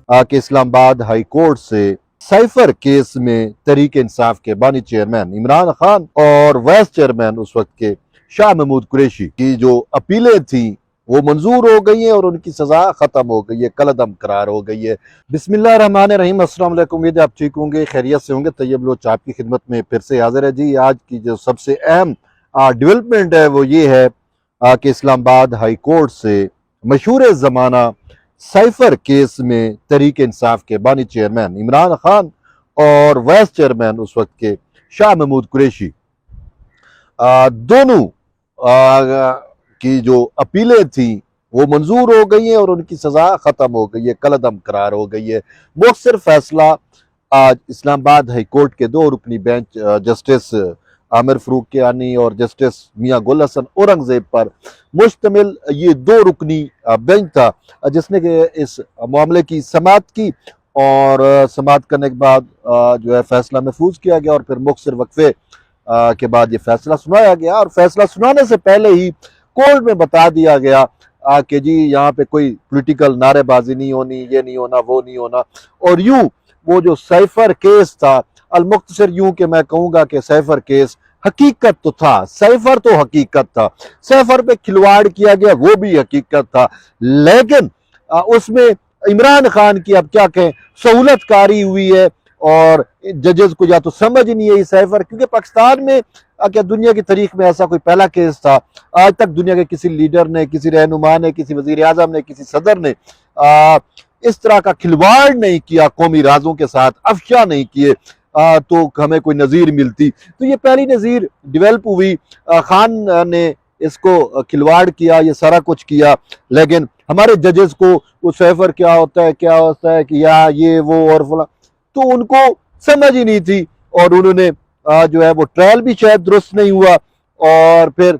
कि Islamabad high court से cipher case में तहरीक इंसाफ के बानी चेयरमैन इमरान खान और वाइस चेयरमैन उस वक्त के शाह महमूद कुरैशी की जो अपीलें थी वो मंजूर हो गई हैं और उनकी सजा खत्म हो गई है, कलअदम करार हो गई है। बिस्मिल्लाह रहमान रहीम। अस्सलाम वालेकुम। उम्मीद है आप ठीक होंगे, खैरियत से होंगे। तैयब लोच आपकी खिदमत में फिर से हाजिर है जी। आज की जो सबसे अहम डेवलपमेंट है वो ये है कि इस्लामाबाद हाई कोर्ट से मशहूर ज़माना साइफर केस में तहरीक इंसाफ के बानी चेयरमैन इमरान खान और वाइस चेयरमैन उस वक्त के शाह महमूद कुरैशी दोनों की जो अपीलें थी वो मंजूर हो गई हैं और उनकी सजा खत्म हो गई है, कलअदम करार हो गई है। मुख्तसर फैसला आज इस्लामाबाद हाई कोर्ट के 2 रुकनी बेंच जस्टिस आमिर फरूक कियानी और जस्टिस मियां गुल हसन औरंगजेब पर मुश्तमिल ये 2 रुकनी बेंच था जिसने इस मामले की समाअत की और समाअत करने के बाद जो है फैसला महफूज किया गया और फिर मुख्तसर वक्फे के बाद ये फैसला सुनाया गया। और फैसला सुनाने से पहले ही कोर्ट में बता दिया गया कि जी यहाँ पे कोई पॉलिटिकल नारेबाजी नहीं होनी, ये नहीं होना, वो नहीं होना। और यूं वो जो साइफर केस था अलमुख्तसर यूं कि मैं कहूँगा कि साइफर केस हकीकत तो था, साइफर तो हकीकत था, साइफर पे खिलवाड़ किया गया वो भी हकीकत था, लेकिन उसमें इमरान खान की अब क्या कहें सहूलतकारी हुई है और जजेस को या तो समझ नहीं है साइफर, क्योंकि पाकिस्तान में क्या दुनिया की तारीख में ऐसा कोई पहला केस था। आज तक दुनिया के किसी लीडर ने, किसी रहनुमा ने, किसी वजीर आजम ने, किसी सदर ने इस तरह का खिलवाड़ नहीं किया, कौमी राजों के साथ अफशा नहीं किए तो हमें कोई नज़ीर मिलती। तो ये पहली नज़ीर डेवलप हुई। खान ने इसको खिलवाड़ किया, ये सारा कुछ किया, लेकिन हमारे जजेस को वो साइफर क्या होता है कि या ये वो और फला, तो उनको समझ ही नहीं थी और उन्होंने जो है वो ट्रायल भी शायद दुरुस्त नहीं हुआ। और फिर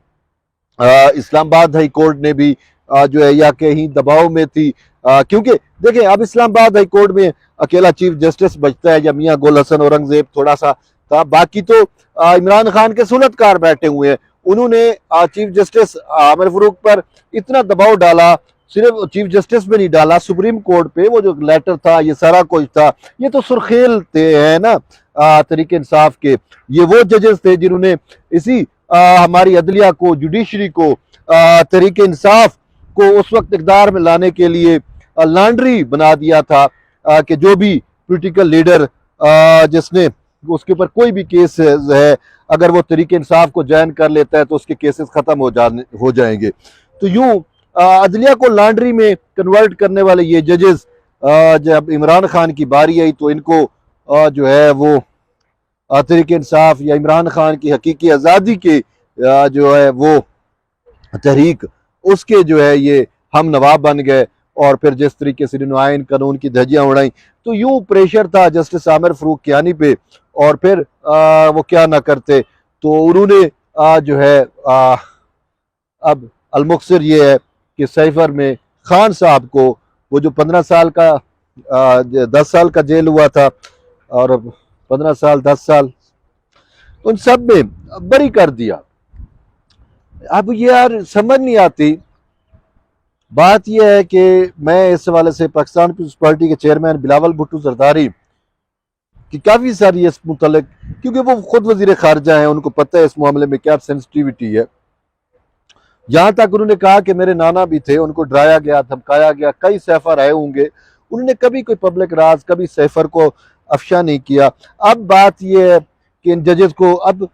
इस्लामाबाद हाई कोर्ट ने भी जो है या कहीं दबाव में थी, क्योंकि देखिए अब इस्लामाबाद हाई कोर्ट में अकेला चीफ जस्टिस बचता है या मियां गुल हसन औरंगजेब थोड़ा सा था, बाकी तो इमरान खान के सुलतकार बैठे हुए हैं। उन्होंने चीफ जस्टिस आमिर फरूक पर इतना दबाव डाला, सिर्फ चीफ जस्टिस पे नहीं डाला, सुप्रीम कोर्ट पे वो जो लेटर था, ये सारा कुछ था, ये तो सुर्खेल थे है ना तहरीक इंसाफ के। ये वो जजेस थे जिन्होंने इसी हमारी अदलिया को, जुडिशरी को, तहरीक इंसाफ को उस वक्त इक़्तिदार में लाने के लिए लॉन्ड्री बना दिया था कि जो भी पॉलिटिकल लीडर जिसने उसके ऊपर कोई भी केस है अगर वो तहरीक इंसाफ को ज्वाइन कर लेता है तो उसके केसेस खत्म हो जाएंगे। तो यूं अदलिया को लॉन्ड्री में कन्वर्ट करने वाले ये जजेस जब इमरान खान की बारी आई तो इनको जो है वो तहरीक इंसाफ या इमरान खान की हकीकी आज़ादी के जो है वो तहरीक उसके जो है ये हम नवाब बन गए और फिर जिस तरीके से आइन कानून की धज्जियां उड़ाई। तो यूं प्रेशर था जस्टिस आमिर फरूक कियानी पे और फिर वो क्या ना करते, तो उन्होंने जो है अब अलमुख्तसर ये है कि साइफर में खान साहब को वो जो 15 साल का 10 साल का जेल हुआ था और 15 साल 10 साल उन सब में बरी कर दिया। अब ये यार समझ नहीं आती। बात यह है कि मैं इस हवाले से पाकिस्तान पीपल्स पार्टी के चेयरमैन बिलावल भुट्टो जरदारी की काफ़ी सारी इस मुतल्लिक, क्योंकि वो खुद वजीर खारजा हैं, उनको पता है इस मामले में क्या सेंसिटिविटी है। यहाँ तक उन्होंने कहा कि मेरे नाना भी थे, उनको डराया गया, धमकाया गया, कई सैफर आए होंगे, उन्होंने कभी कोई पब्लिक राज, कभी सैफर को अफशा नहीं किया। अब बात यह है कि इन जजेस को अब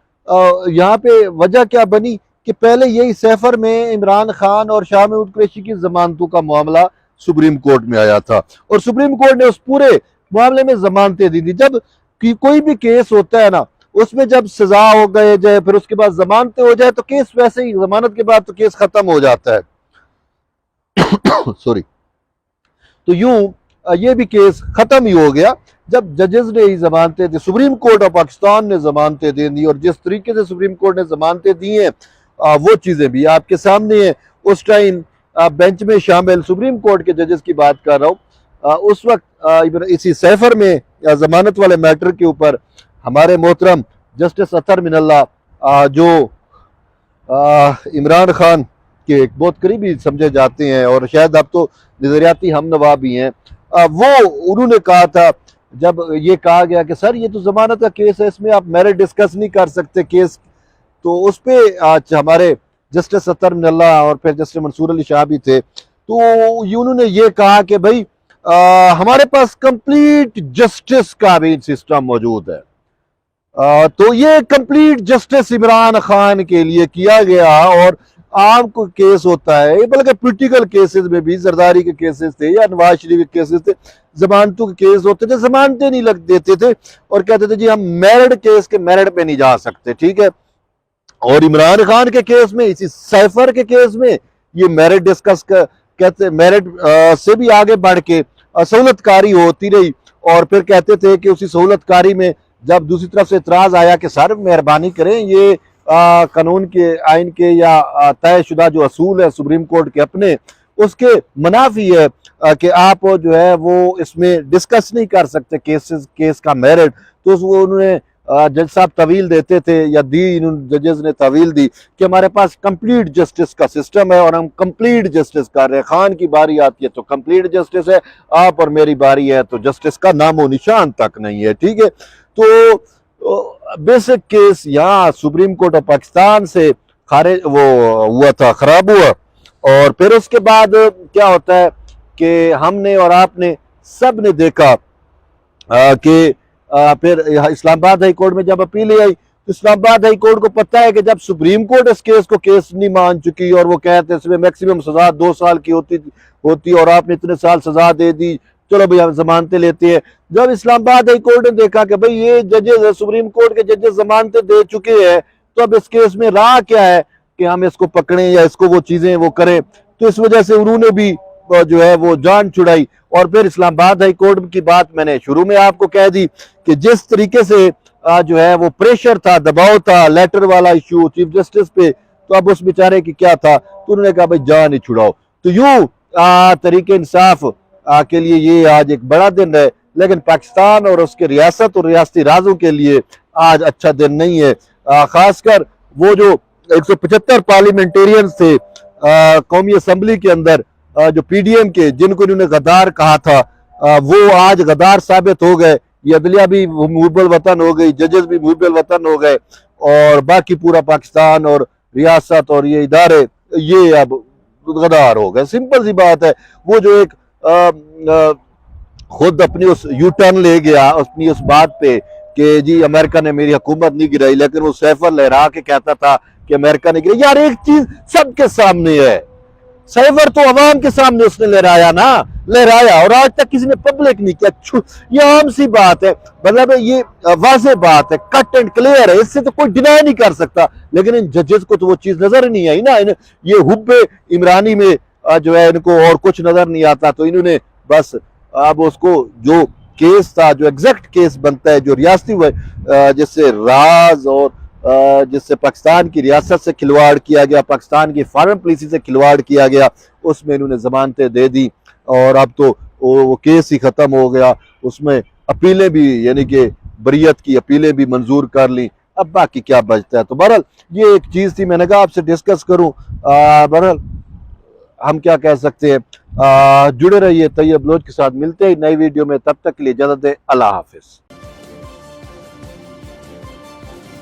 यहाँ पे वजह क्या बनी कि पहले यही सैफर में इमरान खान और शाह महमूद कुरैशी की जमानतों का मामला सुप्रीम कोर्ट में आया था और सुप्रीम कोर्ट ने उस पूरे मामले में जमानतें दी थी। जब कोई भी केस होता है ना उसमें जब सजा हो गए जाए फिर उसके बाद जमानतें हो जाए तो केस वैसे ही, जमानत के बाद तो केस खत्म हो जाता है सॉरी। तो यूं ये भी केस खत्म ही हो गया जब जजेस ने ही जमानतें दी, सुप्रीम कोर्ट ऑफ पाकिस्तान ने जमानतें दे दी। और जिस तरीके से सुप्रीम कोर्ट ने जमानतें दी हैं वो चीजें भी आपके सामने है। उस टाइम बेंच में शामिल सुप्रीम कोर्ट के जजेस की बात कर रहा हूँ, उस वक्त इसी सैफर में जमानत वाले मैटर के ऊपर हमारे मोहतरम जस्टिस अतर मिनल्ला जो इमरान खान के एक बहुत करीबी समझे जाते हैं और शायद अब तो नजरियाती हम नवा भी हैं, वो उन्होंने कहा था, जब ये कहा गया कि सर ये तो जमानत का केस है, इसमें आप मेरिट डिस्कस नहीं कर सकते केस, तो उस पे आज हमारे जस्टिस सत्तर मिनल्ला और फिर जस्टिस मंसूर अली शाह भी थे, तो ये उन्होंने ये कहा कि भाई हमारे पास कंप्लीट जस्टिस का भी सिस्टम मौजूद है। तो ये कंप्लीट जस्टिस इमरान खान के लिए किया गया, और आम को केस होता है, बल्कि पोलिटिकल केसेस में भी जरदारी के केसेस थे या नवाज शरीफ के केसेस थे, जमानतों के केस होते थे, जमानतें नहीं लग देते थे और कहते थे जी हम मेरिट केस के मेरिट पे नहीं जा सकते, ठीक है। और इमरान खान के केस में, इसी सैफर के केस में ये मेरिट डिस्कस कर, कहते मेरिट से भी आगे बढ़ के सहूलतकारी होती रही, और फिर कहते थे कि उसी सहूलतकारी में जब दूसरी तरफ से इतराज आया कि सर मेहरबानी करें, ये कानून के आइन के या तयशुदा जो असूल है सुप्रीम कोर्ट के अपने, उसके मुनाफी है कि आप जो है वो इसमें डिस्कस नहीं कर सकते केस का मेरिट। तो वो उन्होंने जज साहब तवील देते थे या दी, जजेस ने तवील दी कि हमारे पास कंप्लीट जस्टिस का सिस्टम है और हम कंप्लीट जस्टिस कर रहे हैं। खान की बारी आती है तो कंप्लीट जस्टिस है, आप और मेरी बारी है तो जस्टिस का नामो निशान तक नहीं है, ठीक है। तो बेसिक केस यहाँ सुप्रीम कोर्ट ऑफ पाकिस्तान से खारिज वो हुआ था, खराब हुआ, और फिर उसके बाद क्या होता है कि हमने और आपने सब ने देखा कि फिर इस्लामाबाद हाई कोर्ट में जब अपील आई तो इस्लामाबाद हाई कोर्ट को पता है कि जब सुप्रीम कोर्ट इस केस को केस नहीं मान चुकी और वो कहते इसमें मैक्सिमम सजा 2 साल की होती और आपने इतने साल सजा दे दी, चलो भाई हम जमानतें लेते हैं। जब इस्लामाबाद हाई कोर्ट ने देखा कि भाई ये जजेस सुप्रीम कोर्ट के जजेस जमानतें दे चुके हैं, तो अब इस केस में राह क्या है कि हम इसको पकड़ें या इसको वो चीजें वो करें, तो इस वजह से उन्होंने भी जो है वो जान छुड़ाई। और फिर इस्लामाबाद हाई कोर्ट की बात मैंने शुरू में आपको कह दी कि जिस तरीके से जो है वो प्रेशर था, दबाव था, लेटर वाला इश्यू चीफ जस्टिस पे, तो अब उस बेचारे की क्या था, तो उन्होंने कहा भाई जान ही छुड़ाओ। तो यूं तरीके इंसाफ के लिए ये आज एक बड़ा दिन है, लेकिन पाकिस्तान और उसके रियासत और रियासती राजों के लिए आज अच्छा दिन नहीं है। खासकर वो जो 175 पार्लियामेंटेरियंस थे कौमी असम्बली के अंदर, जो पीडीएम के, जिनको इन्होंने गद्दार कहा था, वो आज गद्दार साबित हो गए। ये अदलिया भी मुहब्बल वतन हो गई, जजेस भी मुहब्बल वतन हो गए, और बाकी पूरा पाकिस्तान और रियासत और ये इदारे ये अब गद्दार हो गए। सिंपल सी बात है। वो जो एक खुद अपनी उस यू टर्न ले गया अपनी उस बात पे कि जी अमेरिका ने मेरी हुकूमत नहीं गिराई, लेकिन वो सैफर लहरा के कहता था कि अमेरिका ने गिराई। यार एक चीज सबके सामने है, सैफर तो अवाम के सामने उसने लहराया और आज तक किसी ने पब्लिक नहीं किया। ये आम सी बात है, मतलब ये वाज़ेह बात है, कट एंड क्लियर है, इससे तो कोई डिनाई नहीं कर सकता। लेकिन इन जजेस को तो वो चीज नजर नहीं आई ना, ये हुब्बे इमरानी में जो है इनको और कुछ नजर नहीं आता, तो इन्होंने बस अब उसको जो केस था, जो एग्जैक्ट केस बनता है, जो रियासती जिससे राज और जिससे पाकिस्तान की रियासत से खिलवाड़ किया गया, पाकिस्तान की फॉरेन पॉलिसी से खिलवाड़ किया गया, उसमें इन्होंने जमानतें दे दी और अब तो वो केस ही खत्म हो गया। उसमें अपीलें भी, यानी कि बरियत की अपीलें भी मंजूर कर ली। अब बाकी क्या बचता है। तो बहरहाल ये एक चीज थी, मैंने कहा आपसे डिस्कस करूं। बहरहाल हम क्या कह सकते हैं, जुड़े रहिए तैयब बलोच के साथ, मिलते हैं नई वीडियो में, तब तक के लिए इजाजत दें, अल्लाह हाफिज।